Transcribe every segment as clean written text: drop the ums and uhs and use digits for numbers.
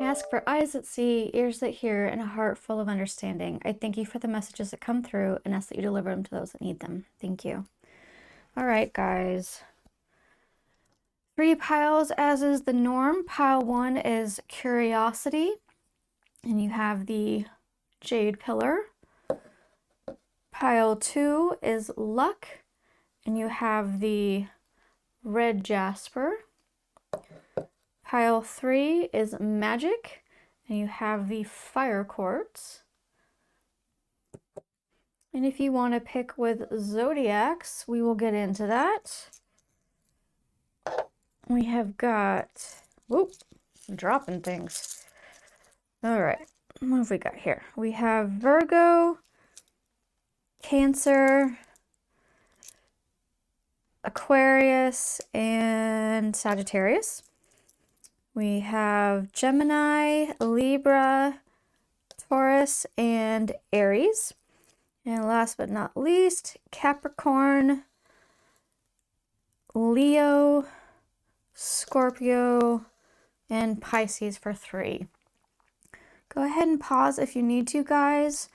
I ask for eyes that see, ears that hear, and a heart full of understanding. I thank you for the messages that come through and ask that you deliver them to those that need them. Thank you. All right, guys. 3 piles, as is the norm. Pile 1 is curiosity, and you have the Jade pillar. Pile 2 is luck, and you have the Red Jasper. Pile 3 is Magick, and you have the Fire Quartz. And if you want to pick with Zodiacs, we will get into that. We have got, whoop, I'm dropping things. All right, what have we got here? We have Virgo, Cancer, Aquarius, and Sagittarius. We have Gemini, Libra, Taurus, and Aries. And last but not least, Capricorn, Leo, Scorpio, and Pisces for 3. Go ahead and pause if you need to, guys.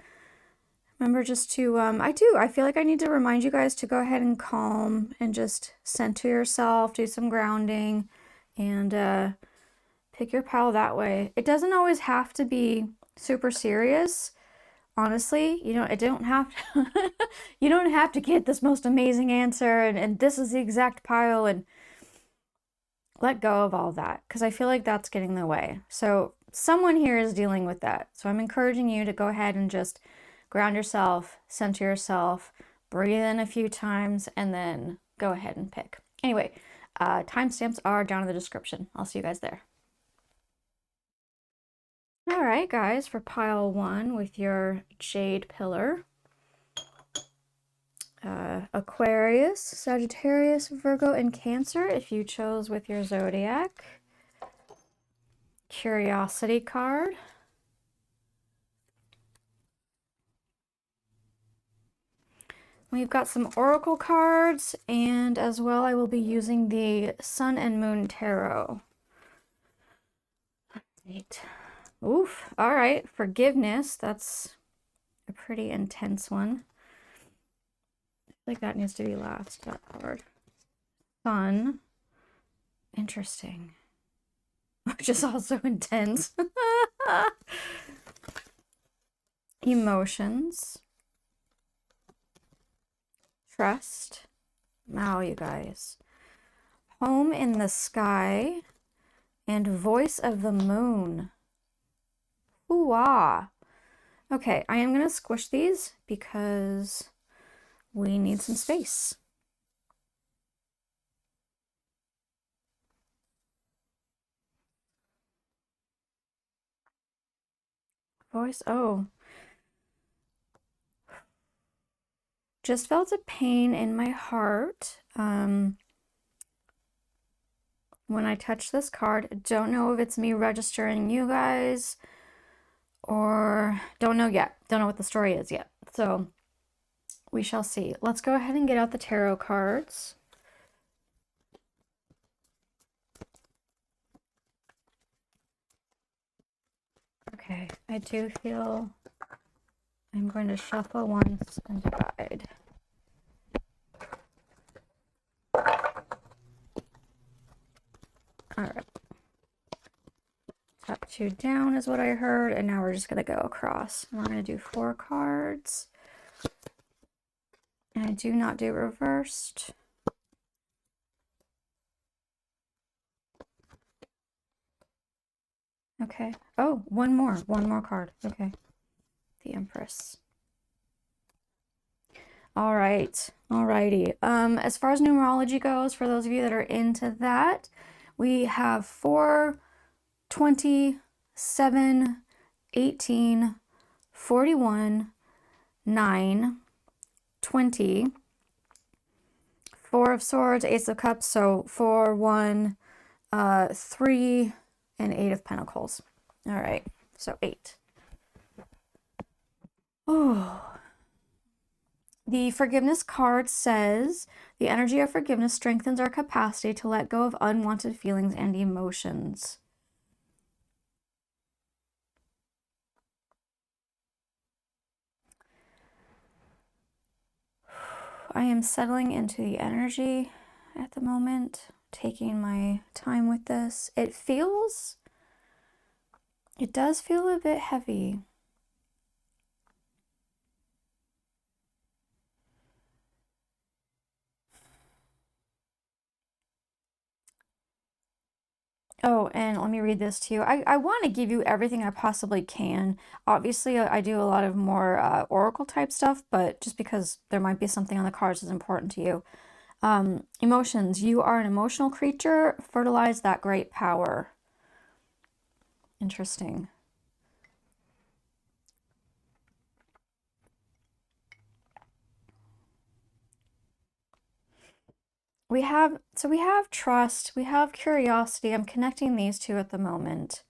Remember just to, I feel like I need to remind you guys to go ahead and calm and just center yourself, do some grounding, and pick your pile that way. It doesn't always have to be super serious. Honestly, you know, it don't have to, you don't have to get this most amazing answer and this is the exact pile, and let go of all that, because I feel like that's getting in the way. So someone here is dealing with that. So I'm encouraging you to go ahead and just ground yourself, center yourself, breathe in a few times, and then go ahead and pick. Anyway, timestamps are down in the description. I'll see you guys there. All right, guys, for pile 1 with your Jade pillar, Aquarius, Sagittarius, Virgo, and Cancer, if you chose with your Zodiac. Curiosity card. We've got some Oracle cards, and as well I will be using the Sun and Moon Tarot. Right. Oof. All right. Forgiveness. That's a pretty intense one. I feel like that needs to be last, that card. Sun. Interesting. Which is also intense. Emotions. Trust. Wow, you guys. Home in the Sky. And Voice of the Moon. Ooh-ah. Okay, I am going to squish these because we need some space. Voice, oh. Just felt a pain in my heart when I touched this card. Don't know if it's me registering you guys, or don't know yet. Don't know what the story is yet. So we shall see. Let's go ahead and get out the tarot cards. Okay, I do feel I'm going to shuffle once and divide. All right. Top 2 down is what I heard, and now we're just going to go across. And we're going to do 4 cards. And I do not do reversed. Okay. Oh, one more card. Okay. The Empress. All right. Alrighty. As far as numerology goes, for those of you that are into that, we have 4, 20, 7, 18, 41, 9, 20, 4 of Swords, Ace of Cups, so 4, 1, 3, and 8 of Pentacles. All right, so 8. Oh. The forgiveness card says, the energy of forgiveness strengthens our capacity to let go of unwanted feelings and emotions. I am settling into the energy at the moment, taking my time with this. It does feel a bit heavy. Oh, and let me read this to you. I want to give you everything I possibly can. Obviously, I do a lot of more oracle type stuff, but just because there might be something on the cards that's important to you. Emotions. You are an emotional creature. Fertilize that great power. Interesting. We have trust, we have curiosity. I'm connecting these two at the moment.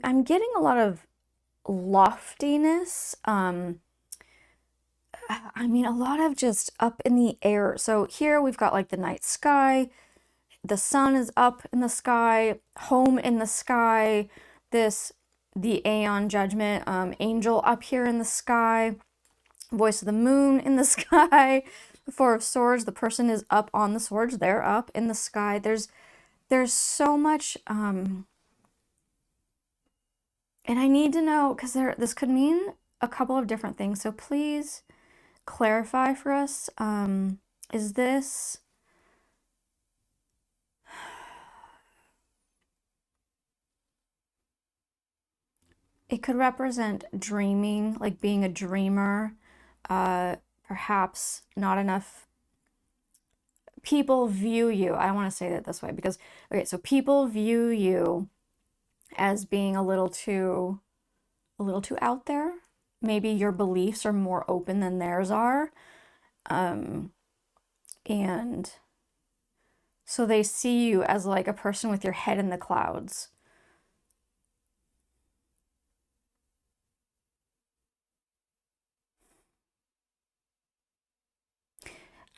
I'm getting a lot of loftiness. I mean, a lot of just up in the air. So here we've got like the night sky, the sun is up in the sky, home in the sky, the Aeon judgment, angel up here in the sky, voice of the moon in the sky, the Four of Swords, the person is up on the swords, they're up in the sky. There's so much, and I need to know, because this could mean a couple of different things. So please clarify for us. Is this... It could represent dreaming, like being a dreamer. Perhaps not enough people view you. I want to say that this way because, okay, so people view you as being a little too out there. Maybe your beliefs are more open than theirs are. And so they see you as like a person with your head in the clouds.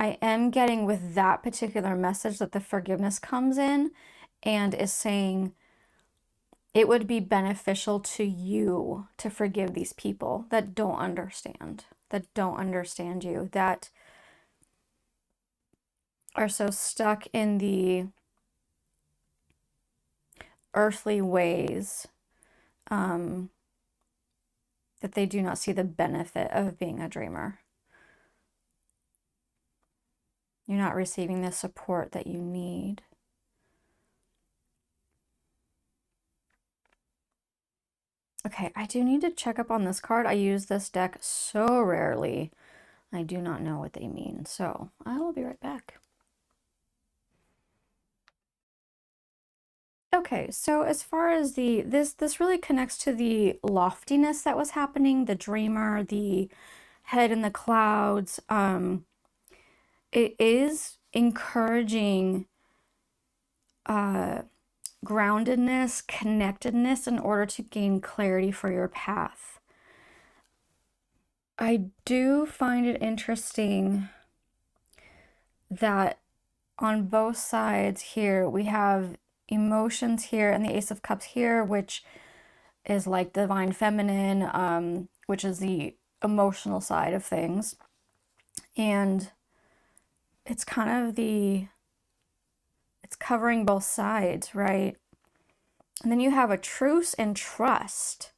I am getting with that particular message that the forgiveness comes in and is saying it would be beneficial to you to forgive these people that don't understand you, that are so stuck in the earthly ways, that they do not see the benefit of being a dreamer. You're not receiving the support that you need. Okay, I do need to check up on this card. I use this deck so rarely. I do not know what they mean, so I will be right back. Okay, so as far as this really connects to the loftiness that was happening, the dreamer, the head in the clouds. It is encouraging groundedness, connectedness in order to gain clarity for your path. I do find it interesting that on both sides here, we have emotions here and the Ace of Cups here, which is like divine feminine, which is the emotional side of things. And it's kind of it's covering both sides, right? And then you have a truce and trust.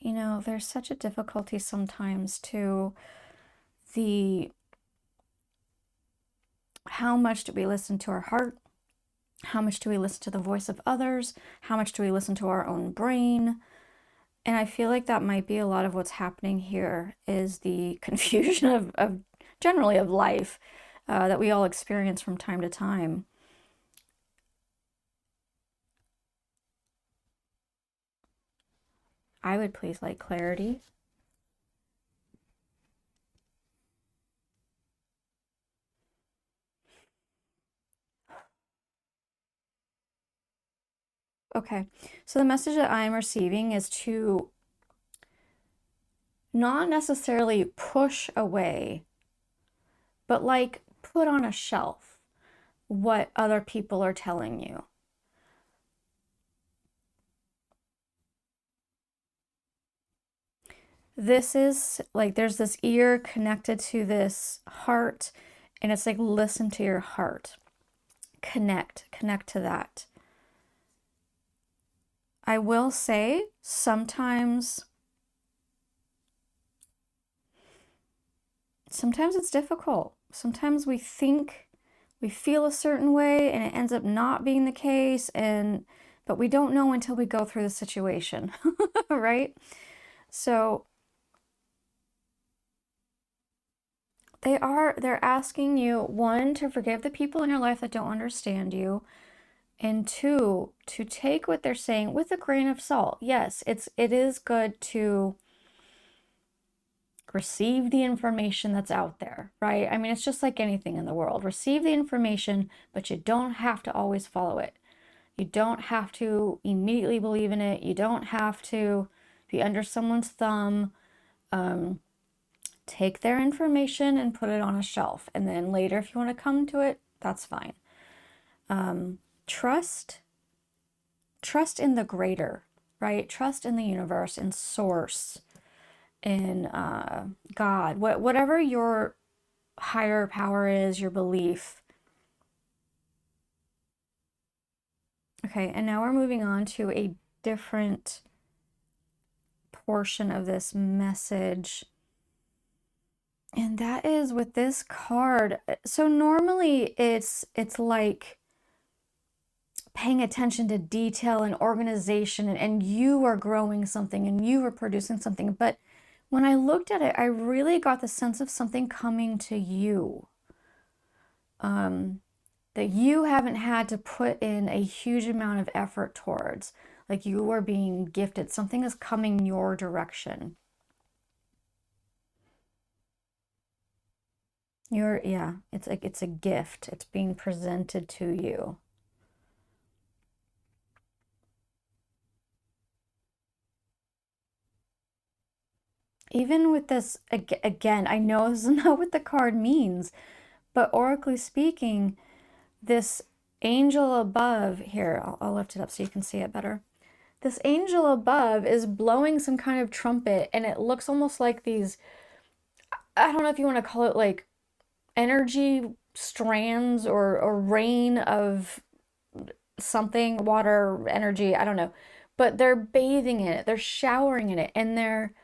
You know, there's such a difficulty sometimes to how much do we listen to our heart? How much do we listen to the voice of others? How much do we listen to our own brain? And I feel like that might be a lot of what's happening here, is the confusion of generally of life that we all experience from time to time. I would please like clarity. Okay, so the message that I'm receiving is to not necessarily push away, but like put on a shelf what other people are telling you. This is like there's this ear connected to this heart, and it's like listen to your heart. Connect to that. I will say sometimes it's difficult. Sometimes we think we feel a certain way and it ends up not being the case, and but we don't know until we go through the situation, right? So they're asking you, one, to forgive the people in your life that don't understand you, and two, to take what they're saying with a grain of salt. Yes, it is good to receive the information that's out there, right? I mean, it's just like anything in the world. Receive the information, but you don't have to always follow it. You don't have to immediately believe in it. You don't have to be under someone's thumb. Take their information and put it on a shelf. And then later, if you want to come to it, that's fine. Trust in the greater, right? Trust in the universe, in source, in God, whatever your higher power is, your belief. Okay, and now we're moving on to a different portion of this message. And that is with this card. So normally it's like paying attention to detail and organization, and you are growing something and you are producing something. But when I looked at it, I really got the sense of something coming to you. That you haven't had to put in a huge amount of effort towards. Like you are being gifted. Something is coming your direction. Yeah, it's a gift. It's being presented to you. Even with this, again, I know this is not what the card means, but oracally speaking, this angel above here, I'll lift it up so you can see it better. This angel above is blowing some kind of trumpet, and it looks almost like these, I don't know if you want to call it like energy strands or rain of something, water, energy, I don't know. But they're bathing in it, they're showering in it, and they're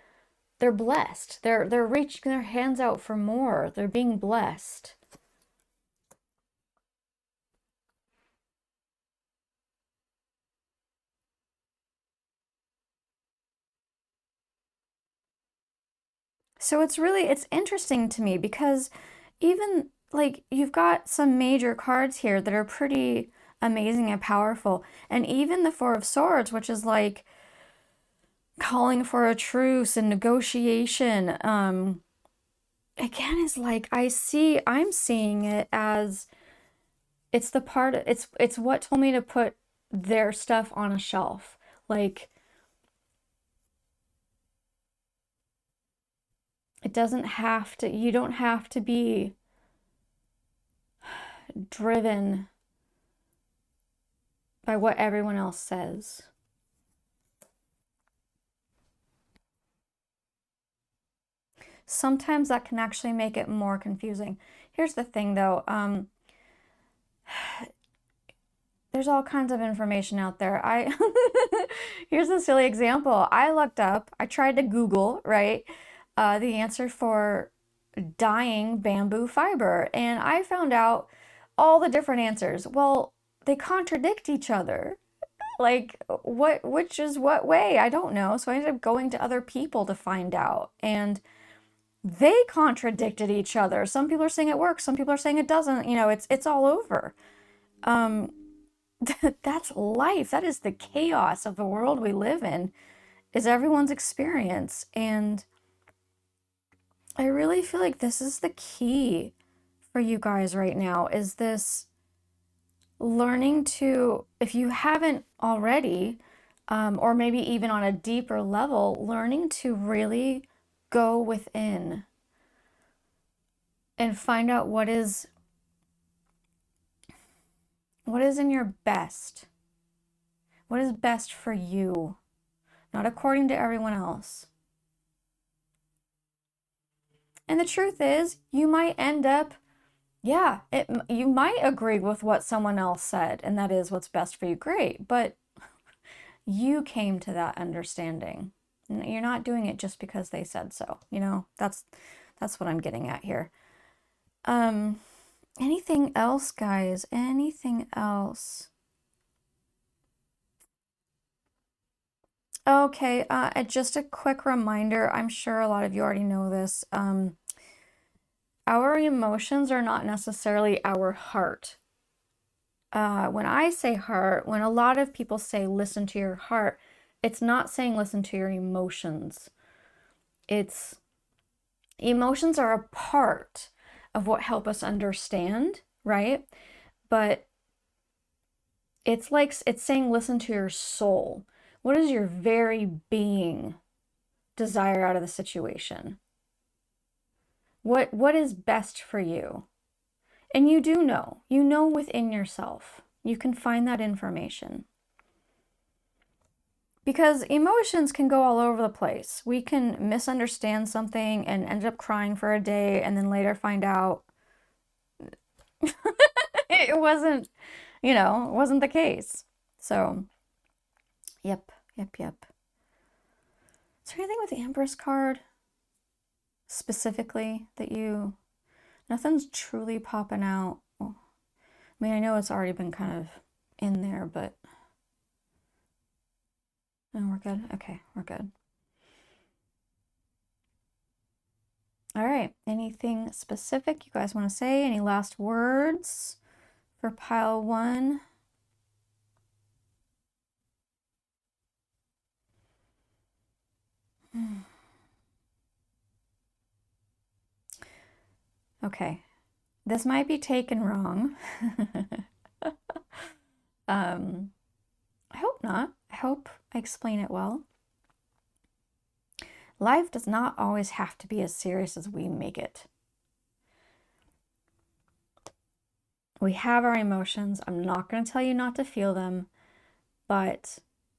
blessed. They're reaching their hands out for more. They're being blessed. So it's interesting to me because even like you've got some major cards here that are pretty amazing and powerful. And even the Four of Swords, which is like calling for a truce and negotiation, again is like I'm seeing it as it's the part it's what told me to put their stuff on a shelf. Like it doesn't have to, you don't have to be driven by what everyone else says. Sometimes that can actually make it more confusing. Here's the thing though, there's all kinds of information out there. Here's a silly example. I tried to Google, right, the answer for dyeing bamboo fiber, and I found out all the different answers. Well, they contradict each other. Like, which is what way? I don't know. So I ended up going to other people to find out, and they contradicted each other. Some people are saying it works, some people are saying it doesn't. You know, it's all over. That's life. That is the chaos of the world we live in, is everyone's experience. And I really feel like this is the key for you guys right now, is this learning to, if you haven't already, or maybe even on a deeper level, learning to really go within and find out what is in your best. What is best for you, not according to everyone else. And the truth is, you might end up, yeah, you might agree with what someone else said, and that is what's best for you. Great, but you came to that understanding. You're not doing it just because they said so. You know, that's what I'm getting at here. Anything else, guys? Anything else? Okay, just a quick reminder. I'm sure a lot of you already know this. Our emotions are not necessarily our heart. When I say heart, when a lot of people say listen to your heart, it's not saying listen to your emotions. It's emotions are a part of what help us understand, right? But it's like it's saying listen to your soul. What does your very being desire out of the situation? What is best for you? And you do know. You know within yourself. You can find that information. Because emotions can go all over the place. We can misunderstand something and end up crying for a day and then later find out it wasn't, it wasn't the case. So, yep. Is there anything with the Empress card specifically that nothing's truly popping out? Well, I mean, I know it's already been kind of in there, but no, we're good. Okay, we're good. All right, anything specific you guys want to say? Any last words for pile 1? Okay, this might be taken wrong. I hope not. I hope I explain it well. Life does not always have to be as serious as we make it. We have our emotions. I'm not going to tell you not to feel them, but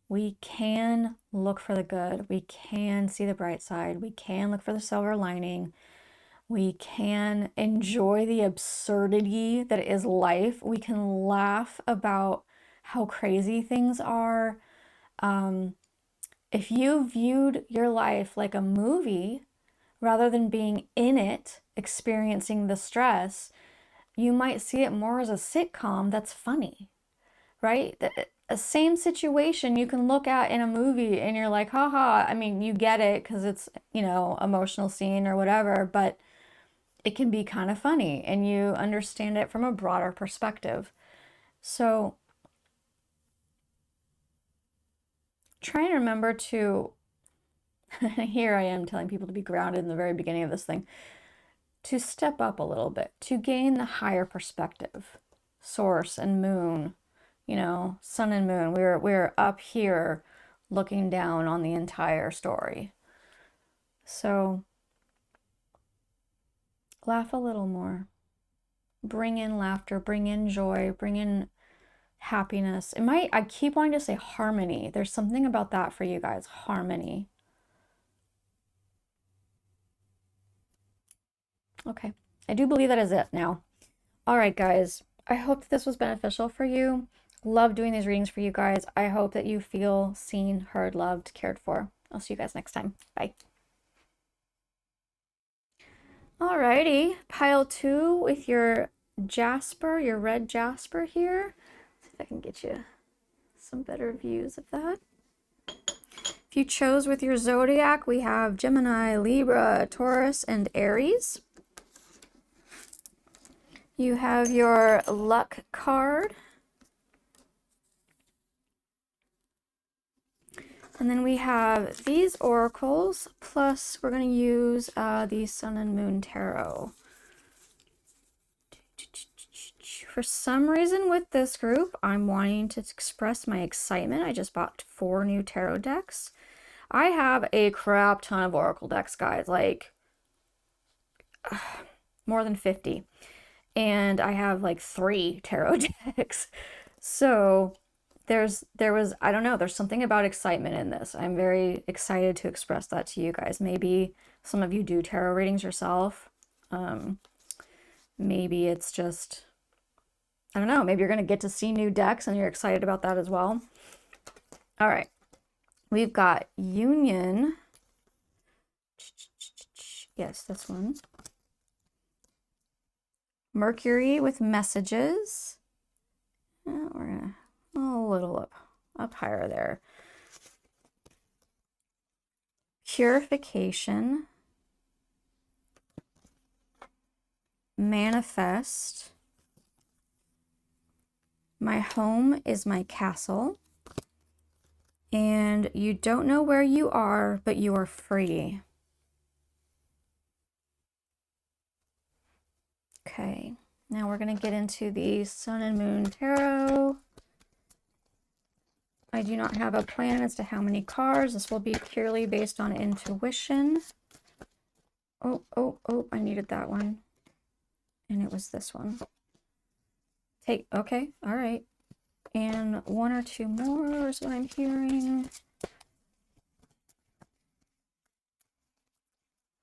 we can look for the good. We can see the bright side. We can look for the silver lining. We can enjoy the absurdity that is life. We can laugh about how crazy things are. If you viewed your life like a movie rather than being in it, experiencing the stress, you might see it more as a sitcom that's funny, right? The same situation you can look at in a movie and you're like, haha, I mean, you get it because it's, emotional scene or whatever, but it can be kind of funny and you understand it from a broader perspective. So try and remember to, here I am telling people to be grounded in the very beginning of this thing, to step up a little bit, to gain the higher perspective. Source and moon, sun and moon. We're up here looking down on the entire story. So laugh a little more. Bring in laughter, bring in joy, bring in happiness. I keep wanting to say harmony. There's something about that for you guys, harmony. Okay, I do believe that is it now. All right, guys, I hope that this was beneficial for you. Love doing these readings for you guys. I hope that you feel seen, heard, loved, cared for. I'll see you guys next time. Bye. Alrighty, pile 2 with your Jasper, your Red Jasper here. Let's see if I can get you some better views of that. If you chose with your Zodiac, we have Gemini, Libra, Taurus, and Aries. You have your luck card. And then we have these oracles, plus we're going to use the Sun and Moon Tarot. For some reason with this group, I'm wanting to express my excitement. I just bought 4 new tarot decks. I have a crap ton of Oracle decks, guys, like more than 50. And I have like 3 tarot decks. So there was, I don't know, there's something about excitement in this. I'm very excited to express that to you guys. Maybe some of you do tarot readings yourself. Maybe it's just, I don't know, maybe you're going to get to see new decks and you're excited about that as well. All right. We've got Union. Yes, this one. Mercury with messages. We're going to a little up higher there. Purification. Manifest. My home is my castle. And you don't know where you are, but you are free. Okay, now we're going to get into the Sun and Moon Tarot. I do not have a plan as to how many cards. This will be purely based on intuition. Oh, I needed that one. And it was this one. Okay, all right. And 1 or 2 more is what I'm hearing.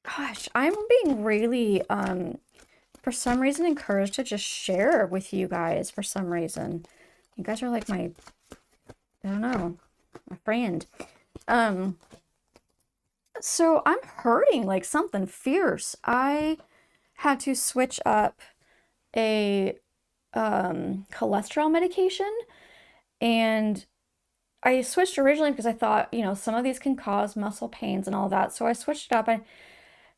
Gosh, I'm being really, for some reason, encouraged to just share with you guys for some reason. You guys are like my, I don't know, my friend. So I'm hurting like something fierce. I had to switch up a cholesterol medication, and I switched originally because I thought, you know, some of these can cause muscle pains and all that. So I switched it up. I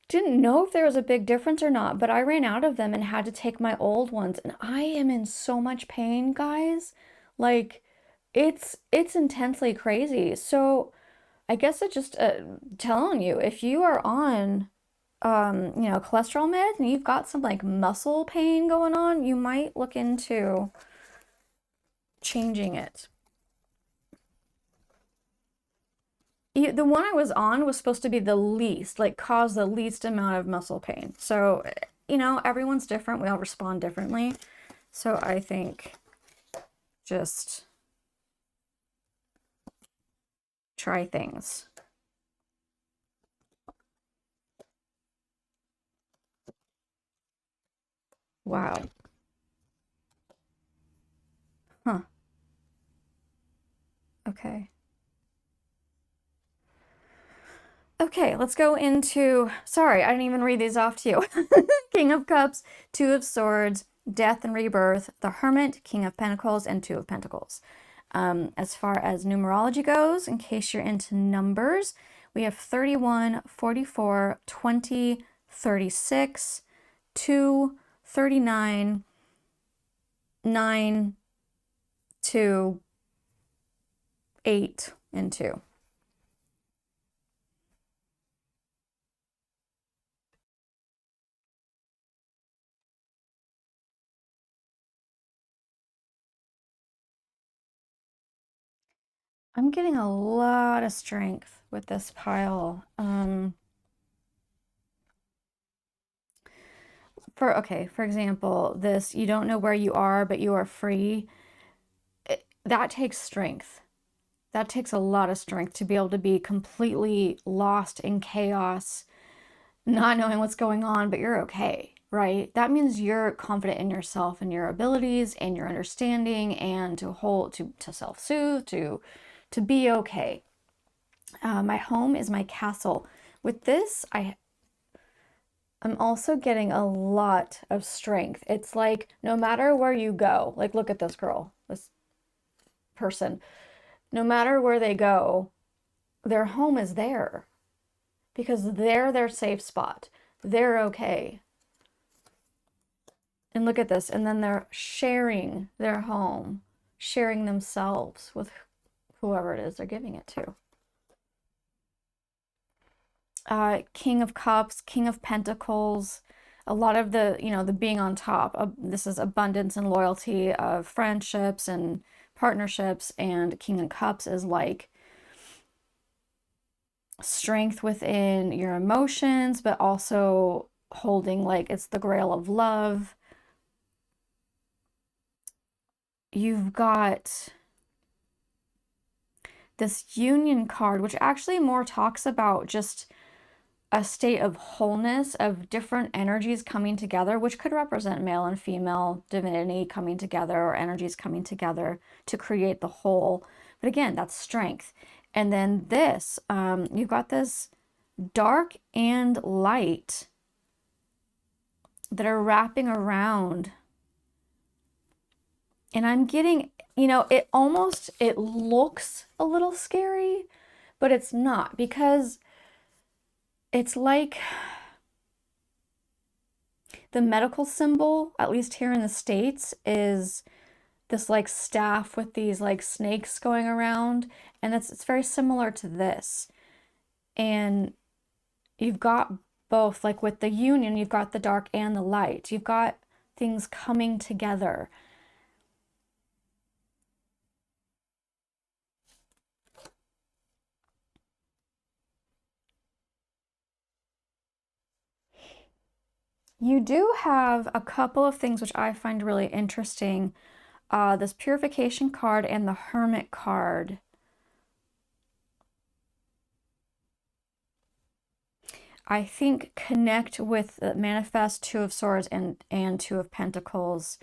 didn't know if there was a big difference or not, but I ran out of them and had to take my old ones, and I am in so much pain, guys. Like it's intensely crazy. So I guess it just telling you, if you are on you know, cholesterol meds and you've got some like muscle pain going on, you might look into changing it. The one I was on was supposed to be the least, like cause the least amount of muscle pain. So, you know, everyone's different. We all respond differently. So I think just try things. Wow. Huh. Okay. Okay, let's go into, sorry, I didn't even read these off to you. King of Cups, 2 of Swords, Death and Rebirth, the Hermit, King of Pentacles, and 2 of Pentacles. As far as numerology goes, in case you're into numbers, we have 31, 44, 20, 36, 2, 39, 9, 2, 8, and 2. I'm getting a lot of strength with this pile. For example, this, you don't know where you are, but you are free. That takes strength. That takes a lot of strength to be able to be completely lost in chaos, not knowing what's going on, but you're okay, right? That means you're confident in yourself and your abilities and your understanding, and to self-soothe, to be okay. My home is my castle. With this, I'm also getting a lot of strength. It's like no matter where you go, like look at this girl, this person, no matter where they go, their home is there because they're their safe spot. They're okay. And look at this. And then they're sharing their home, sharing themselves with whoever it is they're giving it to. King of Cups, King of Pentacles. a lot of the, the being on top. This is abundance and loyalty of friendships and partnerships, and King of Cups is like strength within your emotions, but also holding, like, it's the grail of love. You've got this Union card, which actually more talks about just a state of wholeness of different energies coming together, which could represent male and female divinity coming together, or energies coming together to create the whole. But again, that's strength. And then this, you've got this dark and light that are wrapping around. And I'm getting, it looks a little scary, but it's not, because it's like the medical symbol, at least here in the States, is this like staff with these like snakes going around, and it's very similar to this. And you've got both, like with the Union, you've got the dark and the light. You've got things coming together. You do have a couple of things which I find really interesting. This Purification card and the Hermit card. I think connect with the Manifest, Two of Swords, and Two of Pentacles.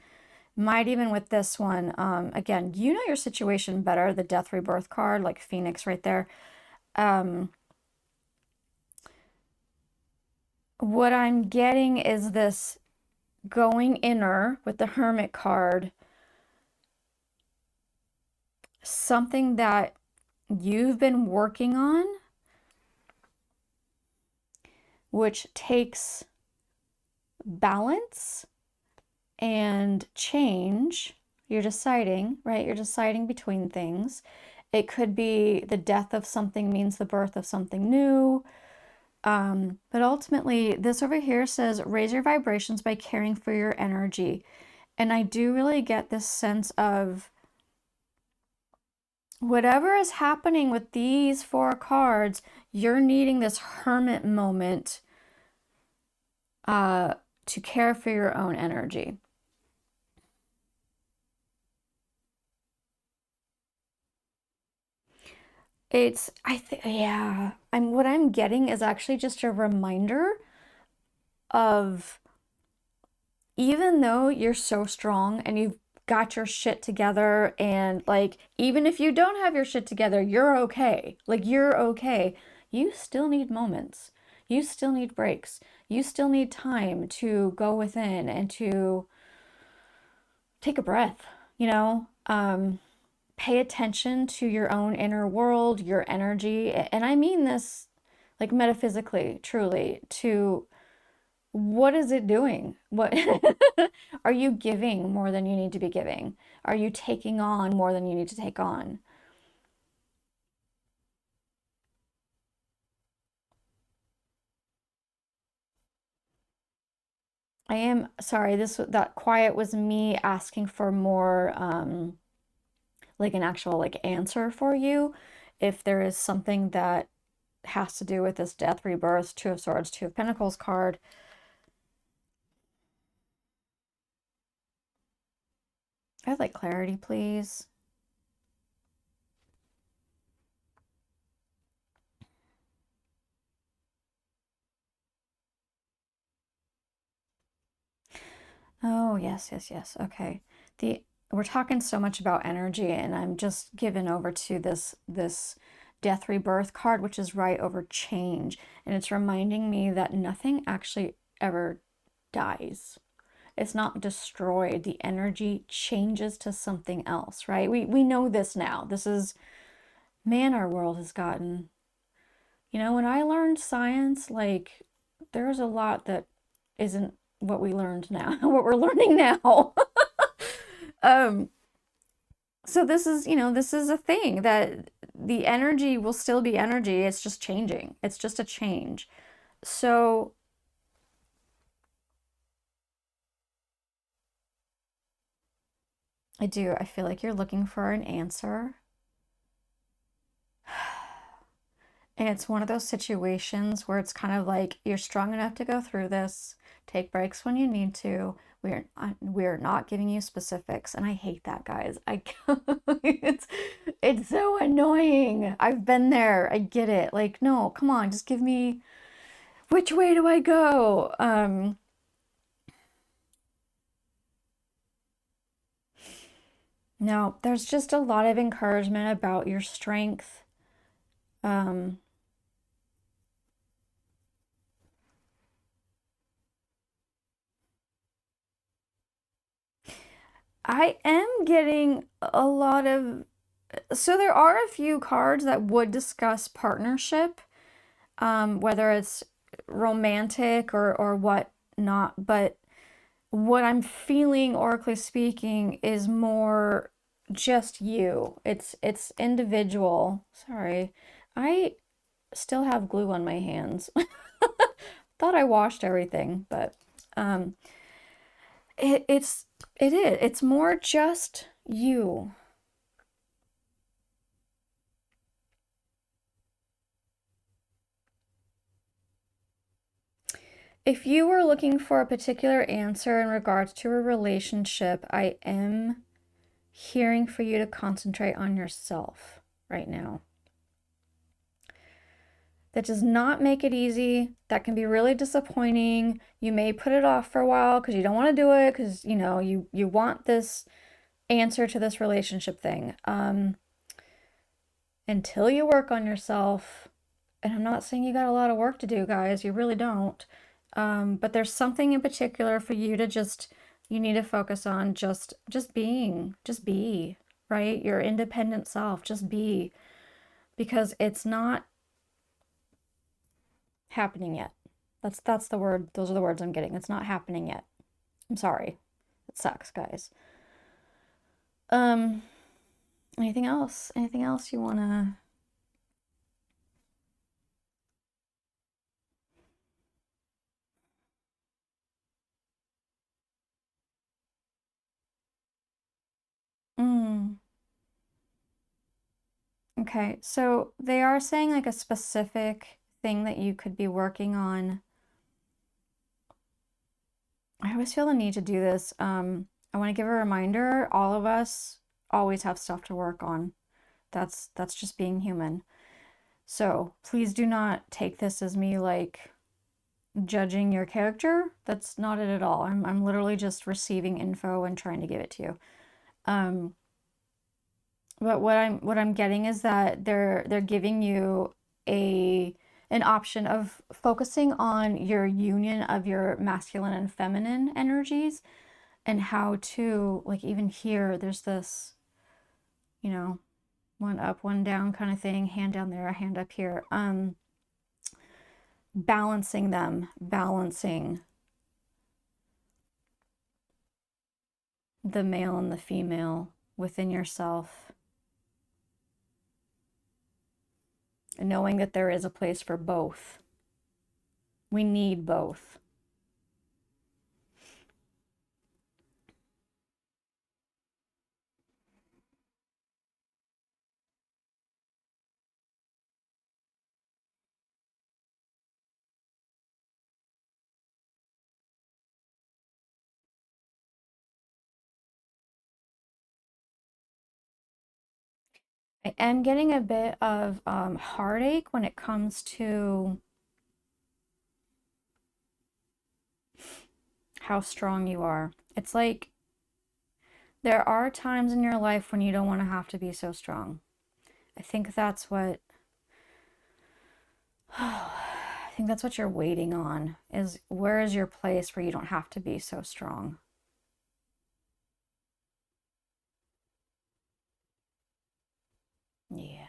Might even with this one. Again, you know your situation better. The Death Rebirth card, like Phoenix right there. What I'm getting is this going inner with the Hermit card. Something that you've been working on, which takes balance and change. You're deciding, right? You're deciding between things. It could be the death of something means the birth of something new. But ultimately, this over here says, raise your vibrations by caring for your energy. And I do really get this sense of whatever is happening with these 4 cards, you're needing this hermit moment to care for your own energy. What I'm getting is actually just a reminder of, even though you're so strong and you've got your shit together, and like, even if you don't have your shit together, you're okay. Like, you're okay. You still need moments. You still need breaks. You still need time to go within and to take a breath, pay attention to your own inner world, your energy. And I mean this like metaphysically, truly, to what is it doing? What are you giving more than you need to be giving? Are you taking on more than you need to take on? I am sorry, that quiet was me asking for more like an actual like answer for you. If there is something that has to do with this Death Rebirth, Two of Swords, Two of Pentacles card. I'd like clarity, please. Oh, yes, yes, yes. Okay. We're talking so much about energy, and I'm just given over to this Death Rebirth card, which is right over change. And it's reminding me that nothing actually ever dies. It's not destroyed. The energy changes to something else, right? We know this now. This is, man, our world has gotten, when I learned science, like, there's a lot that isn't what we learned now, what we're learning now. So this is, this is a thing that the energy will still be energy. It's just changing. It's just a change. So I do. I feel like you're looking for an answer. And it's one of those situations where it's kind of like you're strong enough to go through this, take breaks when you need to. We're not giving you specifics, and I hate that, guys. It's so annoying. I've been there. I get it. Like, no, come on, just give me which way do I go? No, there's just a lot of encouragement about your strength. Um, I am getting a lot of, so there are a few cards that would discuss partnership, whether it's romantic or what not, but what I'm feeling, oracally speaking, is more just you. It's individual. Sorry. I still have glue on my hands. Thought I washed everything, but um it is. It's more just you. If you were looking for a particular answer in regards to a relationship, I am hearing for you to concentrate on yourself right now. That does not make it easy. That can be really disappointing. You may put it off for a while because you don't want to do it because you want this answer to this relationship thing. Until you work on yourself, and I'm not saying you got a lot of work to do, guys, you really don't. But there's something in particular for you to you need to focus on just being, just be, right? Your independent self, just be, because it's not happening yet. That's the word, those are the words I'm getting. It's not happening yet. I'm sorry. It sucks, guys. Um, anything else? Anything else you wanna? Mm. Okay, so they are saying like a specific thing that you could be working on. I always feel the need to do this. I want to give a reminder, all of us always have stuff to work on. That's just being human. So please do not take this as me like judging your character. That's not it at all. I'm literally just receiving info and trying to give it to you. Um, but what I'm getting is that they're giving you a an option of focusing on your union of your masculine and feminine energies and how to, like, even here there's this, you know, one up, one down kind of thing, hand down there, a hand up here. Balancing them, balancing the male and the female within yourself, and knowing that there is a place for both. We need both. I am getting a bit of heartache when it comes to how strong you are. It's like there are times in your life when you don't want to have to be so strong. I think that's what I think that's what you're waiting on, is where is your place where you don't have to be so strong. Yeah.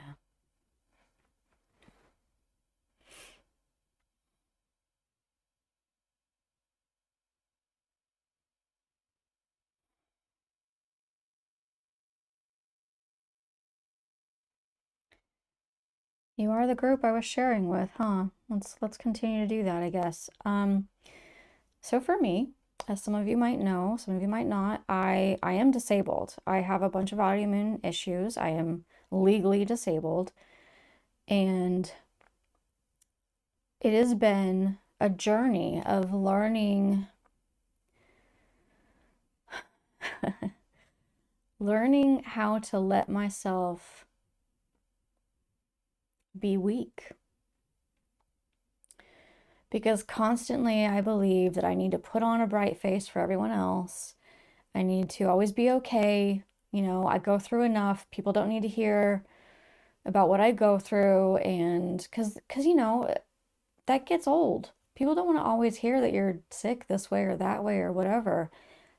You are the group I was sharing with, huh? Let's continue to do that, I guess. So for me, As some of you might know, some of you might not, I am disabled. I have a bunch of autoimmune issues. I am legally disabled. And it has been a journey of learning learning how to let myself be weak. Because constantly I believe that I need to put on a bright face for everyone else. I need to always be okay. You know, I go through enough. People don't need to hear about what I go through. And because you know, that gets old. People don't want to always hear that you're sick this way or that way or whatever.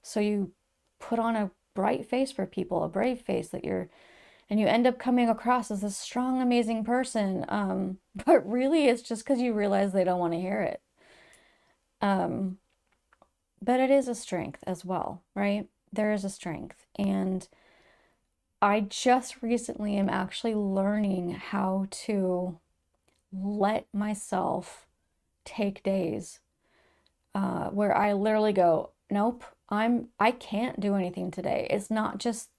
So you put on a bright face for people, a brave face that you're, and you end up coming across as a strong, amazing person. But really it's just because you realize they don't want to hear it. But it is a strength as well, right? There is a strength. And I just recently am actually learning how to let myself take days where I literally go, nope, I can't do anything today. It's not just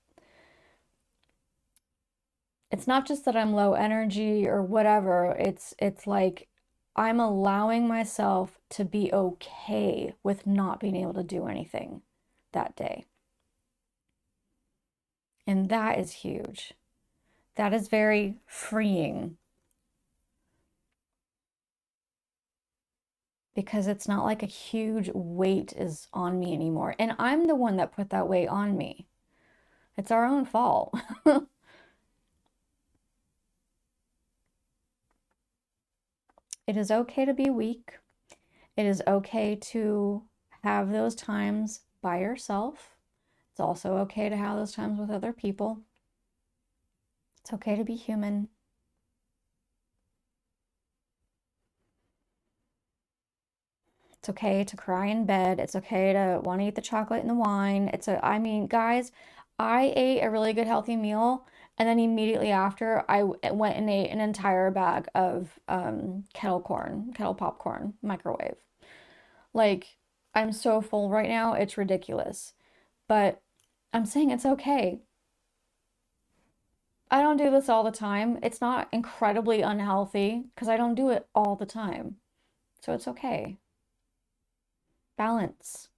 that I'm low energy or whatever. It's like I'm allowing myself to be okay with not being able to do anything that day. And that is huge. That is very freeing. Because it's not like a huge weight is on me anymore. And I'm the one that put that weight on me. It's our own fault. It is okay to be weak. It is okay to have those times by yourself. It's also okay to have those times with other people. It's okay to be human. It's okay to cry in bed. It's okay to want to eat the chocolate and the wine. I mean, guys, I ate a really good healthy meal, and then immediately after, I went and ate an entire bag of kettle popcorn, microwave. Like, I'm so full right now, it's ridiculous. But I'm saying it's okay. I don't do this all the time. It's not incredibly unhealthy because I don't do it all the time. So it's okay. Balance.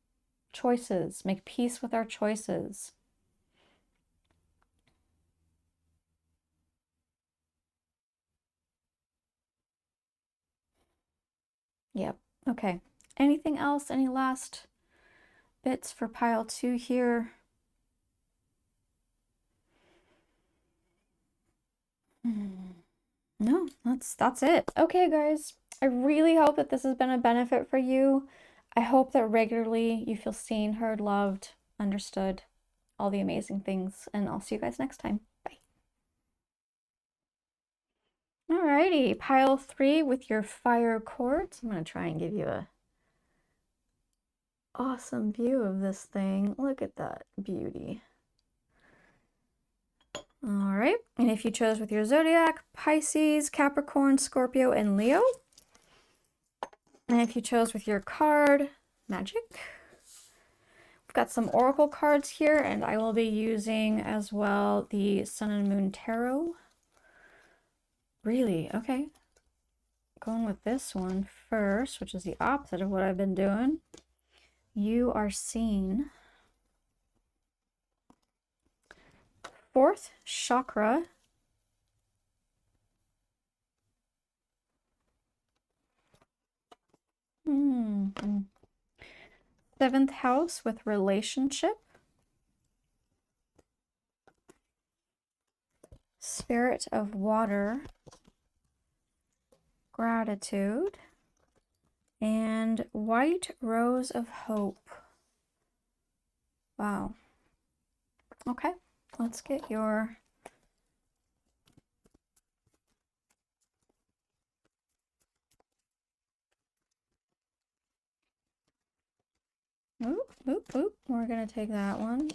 Choices. Make peace with our choices. Yep. Okay. Anything else? Any last bits for pile 2 here? No, that's it. Okay, guys. I really hope that this has been a benefit for you. I hope that regularly you feel seen, heard, loved, understood, all the amazing things, and I'll see you guys next time. Bye. Alrighty, pile 3 with your fire quartz. I'm gonna try and give you a awesome view of this thing. Look at that beauty. All right, and if you chose with your zodiac, Pisces, Capricorn, Scorpio, and Leo. And if you chose with your card, Magick. We've got some oracle cards here, and I will be using as well the Sun and Moon Tarot. Really? Okay. Going with this one first, which is the opposite of what I've been doing. You are seen. 4th chakra. Mm-hmm. 7th house with relationship. Spirit of water. Gratitude. And white rose of hope. Wow. Okay, let's get your oop, oop, oop. We're gonna take that one.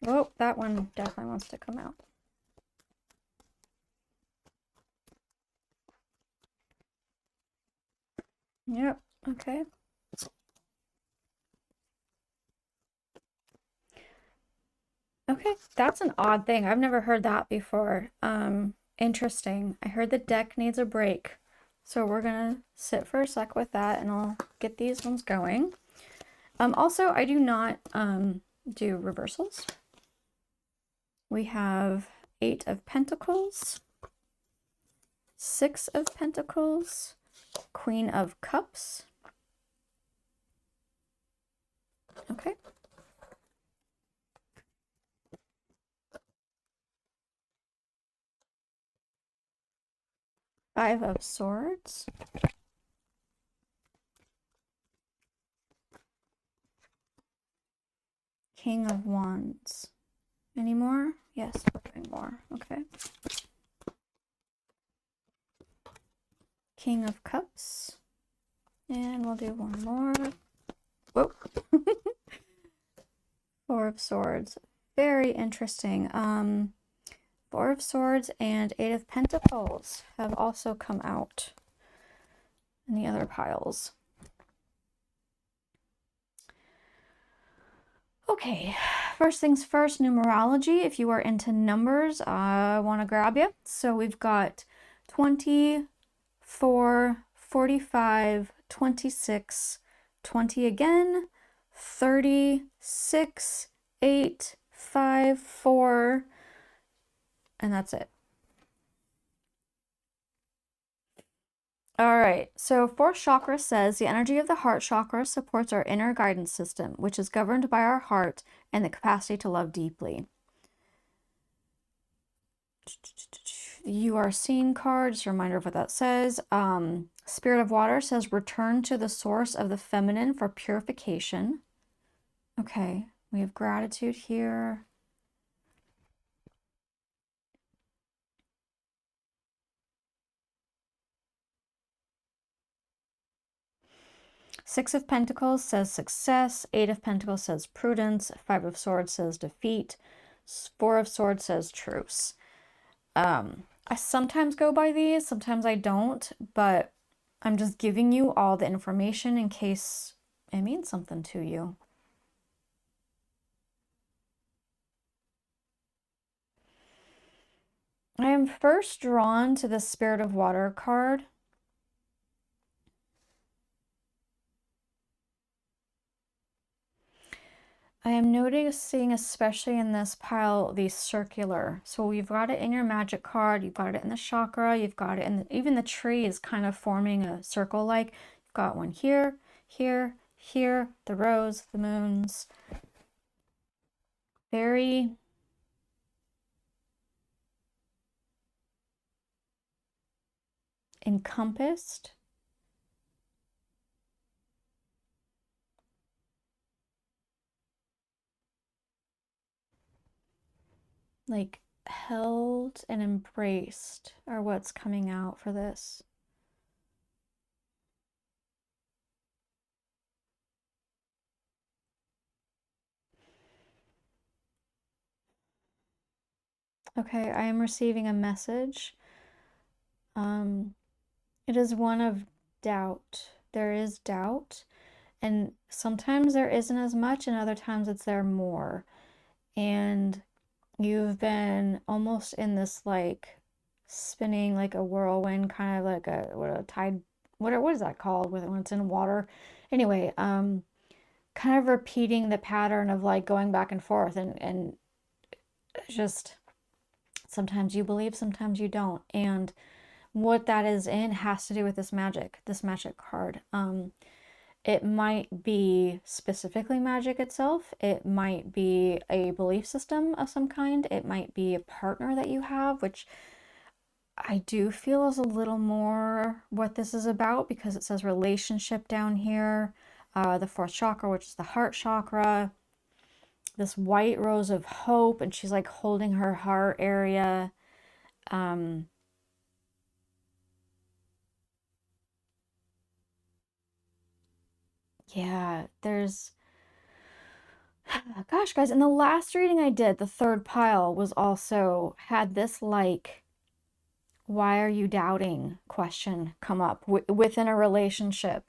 Oh, that one definitely wants to come out. Yep, okay. Okay, that's an odd thing. I've never heard that before. Interesting. I heard the deck needs a break. So we're gonna sit for a sec with that and I'll get these ones going. Also, I do not do reversals. We have 8 of Pentacles, 6 of Pentacles, Queen of Cups. Okay. 5 of Swords. King of Wands. Any more? Yes, we're doing more. Okay. King of Cups. And we'll do one more. Whoa. 4 of Swords. Very interesting. 4 of Swords and 8 of Pentacles have also come out in the other piles. Okay, first things first, numerology. If you are into numbers, I want to grab you. So we've got 24, 45, 26, 20 again, 36, 8, 5, 4, and that's it. All right, so 4th chakra says the energy of the heart chakra supports our inner guidance system, which is governed by our heart and the capacity to love deeply. You are seen card, just a reminder of what that says. Spirit of water says return to the source of the feminine for purification. Okay, we have gratitude here. Six of Pentacles says success. 8 of Pentacles says prudence. 5 of Swords says defeat. 4 of Swords says truce. I sometimes go by these, sometimes I don't, but I'm just giving you all the information in case it means something to you. I am first drawn to the Spirit of Water card. I am noticing, especially in this pile, the circular. So you've got it in your Magic card, you've got it in the chakra, you've got it in even the tree is kind of forming a circle-like. You've got one here, here, here, the rose, the moons. Very encompassed. Like held and embraced are what's coming out for this. Okay, I am receiving a message. It is one of doubt. There is doubt, and sometimes there isn't as much, and other times it's there more. And you've been almost in this like spinning like a whirlwind, kind of like a tide, what is that called when it's in water? Anyway, kind of repeating the pattern of like going back and forth and just sometimes you believe, sometimes you don't. And what that is in has to do with this magic card. It might be specifically magic itself. It might be a belief system of some kind. It might be a partner that you have, which I do feel is a little more what this is about because it says relationship down here. The 4th chakra, which is the heart chakra. This white rose of hope, and she's like holding her heart area. Yeah, there's, gosh, guys, in the last reading I did, the 3rd pile was also had this like, why are you doubting question come up within a relationship.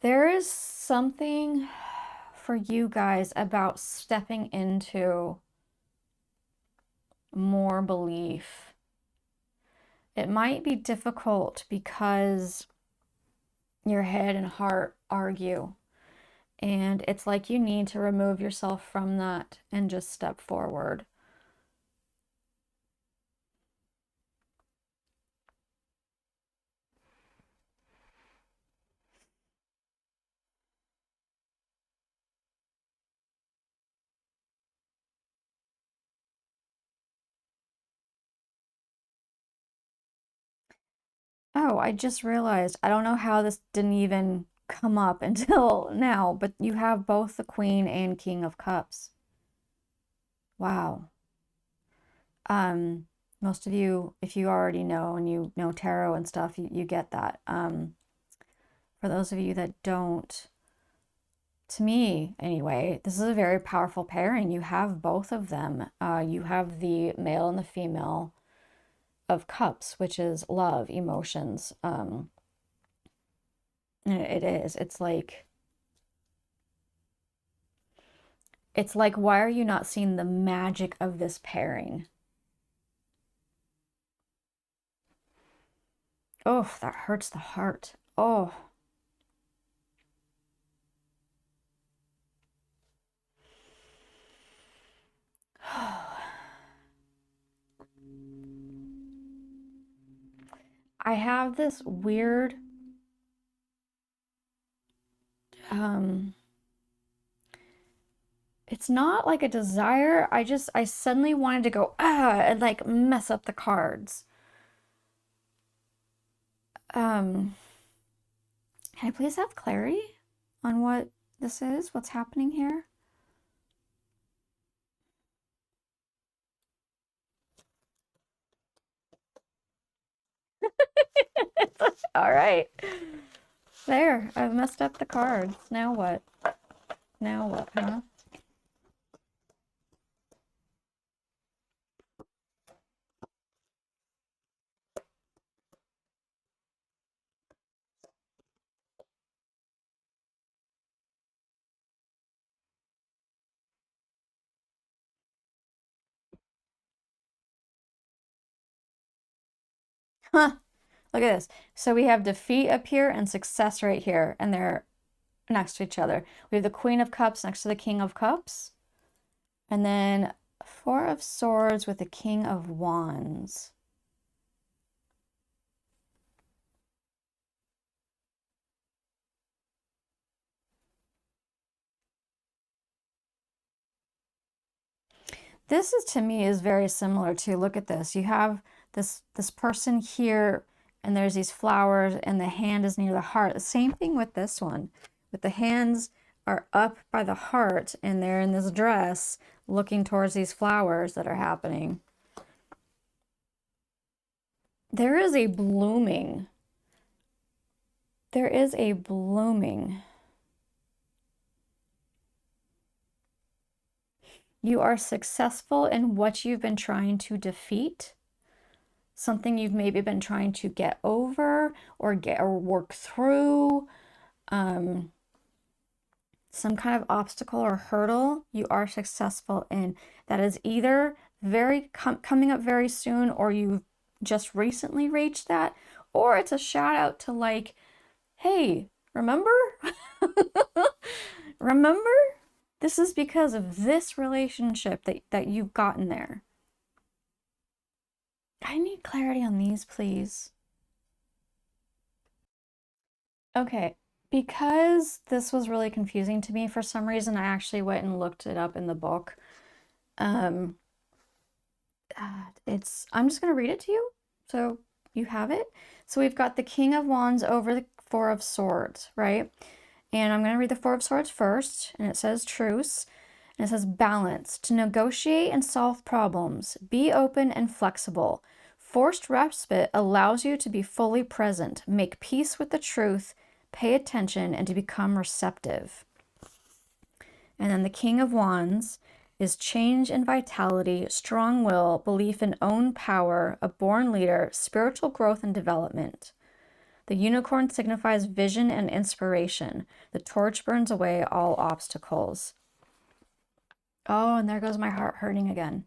There is something for you guys about stepping into more belief. It might be difficult because your head and heart argue, and it's like you need to remove yourself from that and just step forward. Oh, I just realized, I don't know how this didn't even come up until now, but you have both the Queen and King of Cups. Wow. Most of you, if you already know and you know tarot and stuff, you get that. For those of you that don't, to me anyway, this is a very powerful pairing. You have both of them. You have the male and the female of cups, which is love, emotions. It is. It's like, why are you not seeing the magic of this pairing? Oh, that hurts the heart. Oh. I have this weird it's not like a desire. I suddenly wanted to go and like mess up the cards. Can I please have clarity on what this is? What's happening here? All right. There, I've messed up the cards. Now what? Now what, huh? Huh. Look at this. So we have defeat up here and success right here, and they're next to each other. We have the Queen of Cups next to the King of Cups, and then Four of Swords with the King of Wands. This is, to me, is very similar to, look at this. You have this person here, and there's these flowers, and the hand is near the heart. The same thing with this one. But the hands are up by the heart, and they're in this dress looking towards these flowers that are happening. There is a blooming. There is a blooming. You are successful in what you've been trying to defeat, something you've maybe been trying to get over or work through, some kind of obstacle or hurdle you are successful in. That is either coming up very soon, or you've just recently reached that, or it's a shout out to like, hey, remember? Remember? This is because of this relationship that you've gotten there. I need clarity on these, please. Okay, because this was really confusing to me for some reason, I actually went and looked it up in the book. Um, I'm just going to read it to you so you have it. So we've got the King of Wands over the Four of Swords, right? And I'm going to read the Four of Swords first, and it says truce, and it says balance, to negotiate and solve problems, be open and flexible. Forced respite allows you to be fully present, make peace with the truth, pay attention, and to become receptive. And then the King of Wands is change and vitality, strong will, belief in own power, a born leader, spiritual growth and development. The unicorn signifies vision and inspiration. The torch burns away all obstacles. Oh, and there goes my heart hurting again.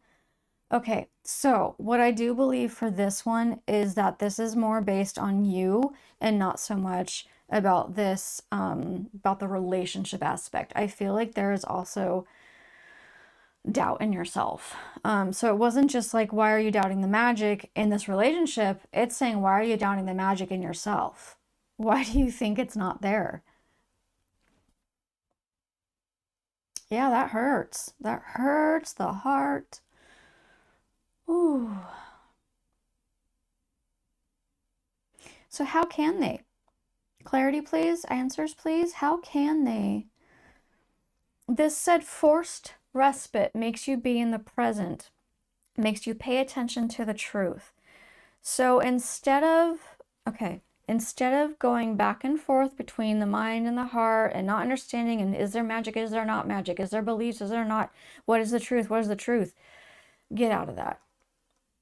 Okay, so what I do believe for this one is that this is more based on you and not so much about this, about the relationship aspect. I feel like there is also doubt in yourself. So it wasn't just like, why are you doubting the magic in this relationship? It's saying, why are you doubting the magic in yourself? Why do you think it's not there? Yeah, that hurts. That hurts the heart. Ooh. So how can they? Clarity, please. Answers, please. How can they? This said forced respite makes you be in the present, makes you pay attention to the truth. So instead of going back and forth between the mind and the heart and not understanding, and is there magic, is there not magic, is there beliefs, is there not, what is the truth, what is the truth? Get out of that.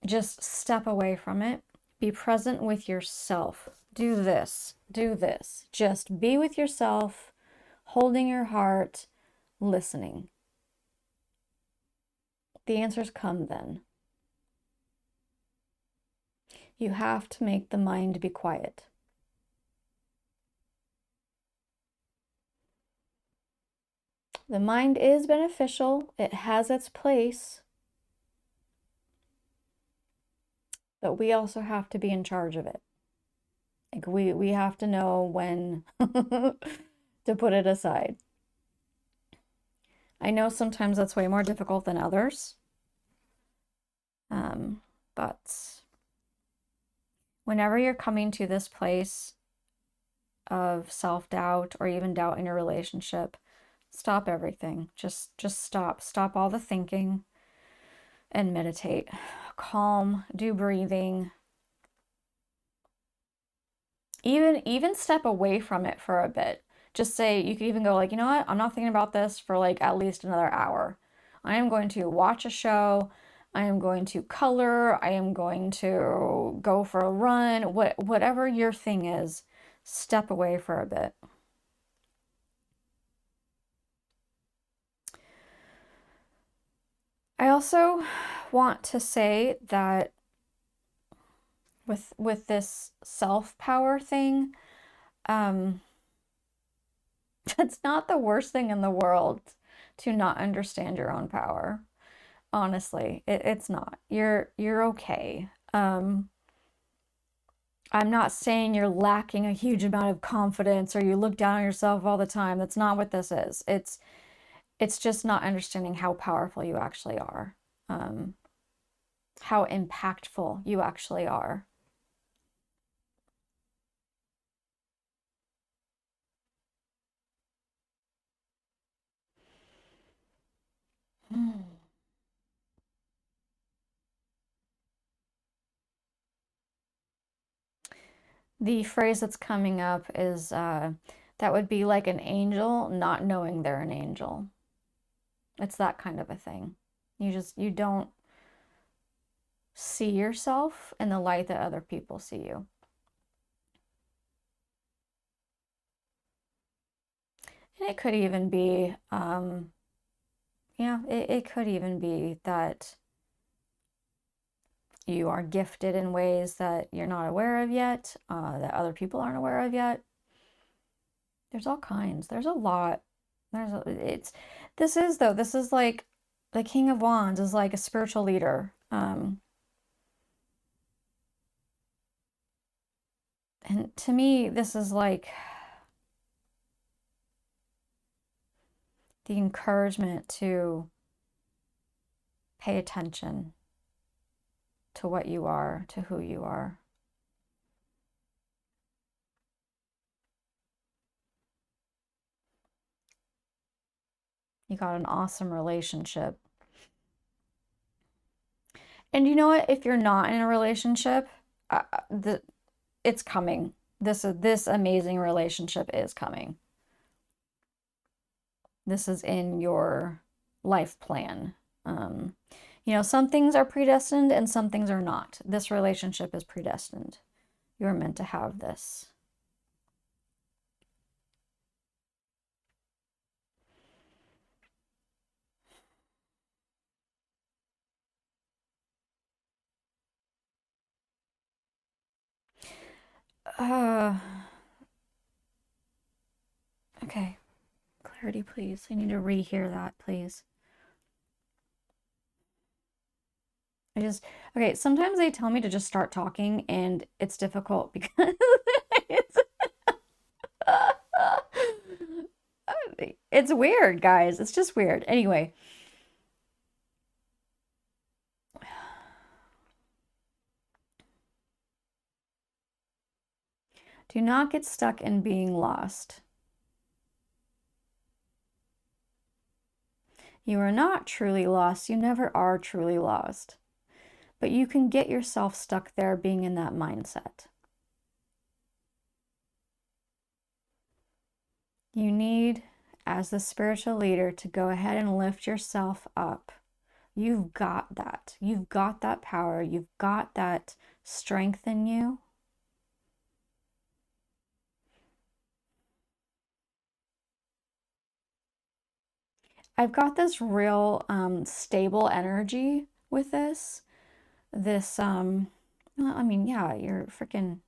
Just step away from it. Be present with yourself. Do this. Do this. Just be with yourself, holding your heart, listening. The answers come then. You have to make the mind be quiet. The mind is beneficial. It has its place. But we also have to be in charge of it. Like we have to know when to put it aside. I know sometimes that's way more difficult than others. But whenever you're coming to this place of self-doubt or even doubt in your relationship, stop everything. Just stop. Stop all the thinking and meditate. Calm, do breathing. Even step away from it for a bit. Just say, you could even go like, you know what? I'm not thinking about this for like at least another hour. I am going to watch a show. I am going to color. I am going to go for a run. Whatever your thing is, step away for a bit. I also want to say that with this self-power thing, it's not the worst thing in the world to not understand your own power. Honestly, it's not. You're okay. I'm not saying you're lacking a huge amount of confidence or you look down on yourself all the time. That's not what this is. It's just not understanding how powerful you actually are. How impactful you actually are. The phrase that's coming up is that would be like an angel not knowing they're an angel. It's that kind of a thing. You don't see yourself in the light that other people see you. And it could even be, it could even be that you are gifted in ways that you're not aware of yet, that other people aren't aware of yet. There's all kinds. There's a lot. This is like the King of Wands is like a spiritual leader. And to me, this is like the encouragement to pay attention to what you are, to who you are. You got an awesome relationship. And you know what? If you're not in a relationship, it's coming. This amazing relationship is coming. This is in your life plan. Some things are predestined and some things are not. This relationship is predestined. You're meant to have this. Uh, okay. Clarity, please. I need to rehear that, please. Okay, sometimes they tell me to just start talking and it's difficult because it's, it's weird, guys. It's just weird. Anyway, do not get stuck in being lost. You are not truly lost. You never are truly lost. But you can get yourself stuck there being in that mindset. You need, as the spiritual leader, to go ahead and lift yourself up. You've got that. You've got that power. You've got that strength in you. I've got this real stable energy with this. Well, I mean, yeah, you're freaking,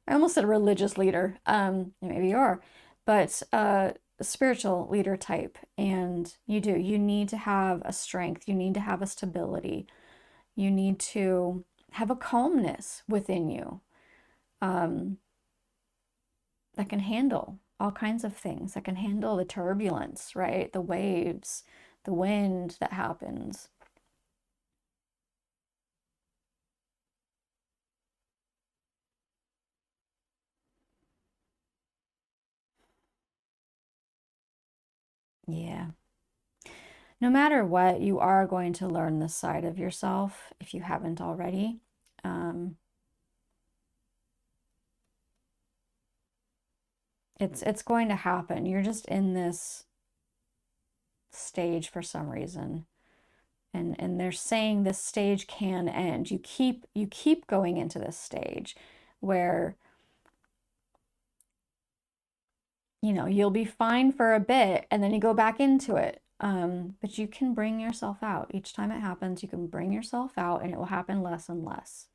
I almost said religious leader. Maybe you are, but a spiritual leader type. And you need to have a strength. You need to have a stability. You need to have a calmness within you that can handle all kinds of things, that can handle the turbulence, right? The waves, the wind that happens. Yeah. No matter what, you are going to learn this side of yourself if you haven't already. It's going to happen. You're just in this stage for some reason. And they're saying this stage can end. You keep going into this stage where you'll be fine for a bit and then you go back into it. But you can bring yourself out. Each time it happens, you can bring yourself out and it will happen less and less.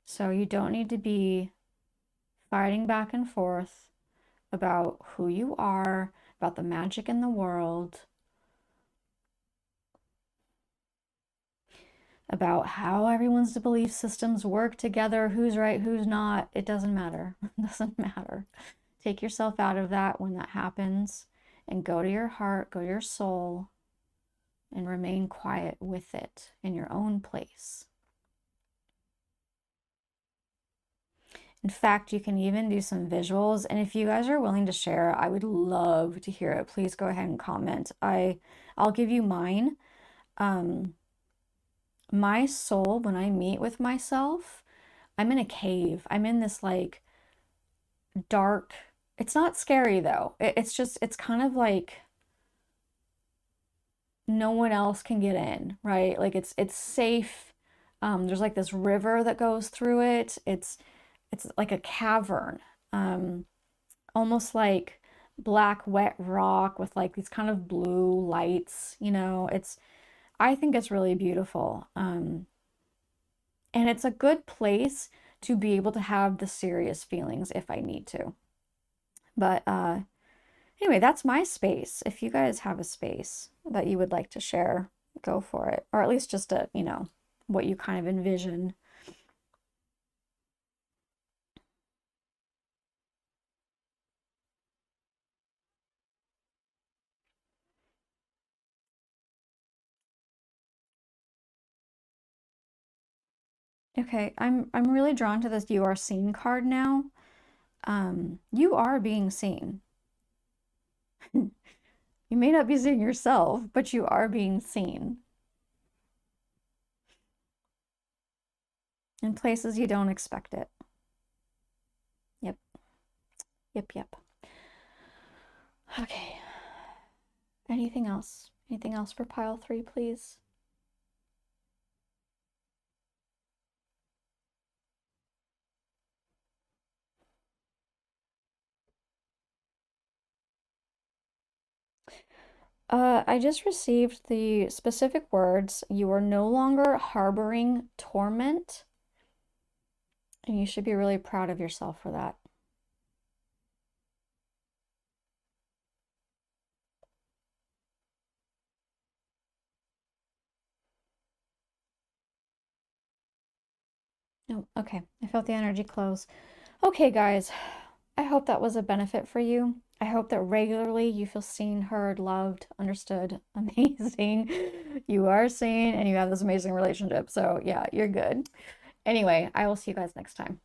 So you don't need to be fighting back and forth about who you are, about the magic in the world, about how everyone's belief systems work together, who's right, who's not. It doesn't matter. It doesn't matter. Take yourself out of that when that happens and go to your heart, go to your soul, and remain quiet with it in your own place. In fact, you can even do some visuals. And if you guys are willing to share, I would love to hear it. Please go ahead and comment. I'll give you mine. My soul, when I meet with myself, I'm in a cave. I'm in this like dark, it's not scary though. It's kind of like no one else can get in, right? Like it's safe. There's like this river that goes through it. It's like a cavern, almost like black wet rock with like these kind of blue lights. I think it's really beautiful. And it's a good place to be able to have the serious feelings if I need to. But anyway, that's my space. If you guys have a space that you would like to share, go for it. Or at least just what you kind of envision. Okay, I'm really drawn to this "You Are Seen" card now. You are being seen. You may not be seeing yourself, but you are being seen in places you don't expect it. Yep. Yep, yep. Okay. Anything else? Anything else for pile 3, please? I just received the specific words. You are no longer harboring torment And you should be really proud of yourself for that. Oh, okay. I felt the energy close. Okay, guys. I hope that was a benefit for you. I hope that regularly you feel seen, heard, loved, understood. Amazing. You are seen and you have this amazing relationship. So, yeah, you're good. Anyway, I will see you guys next time.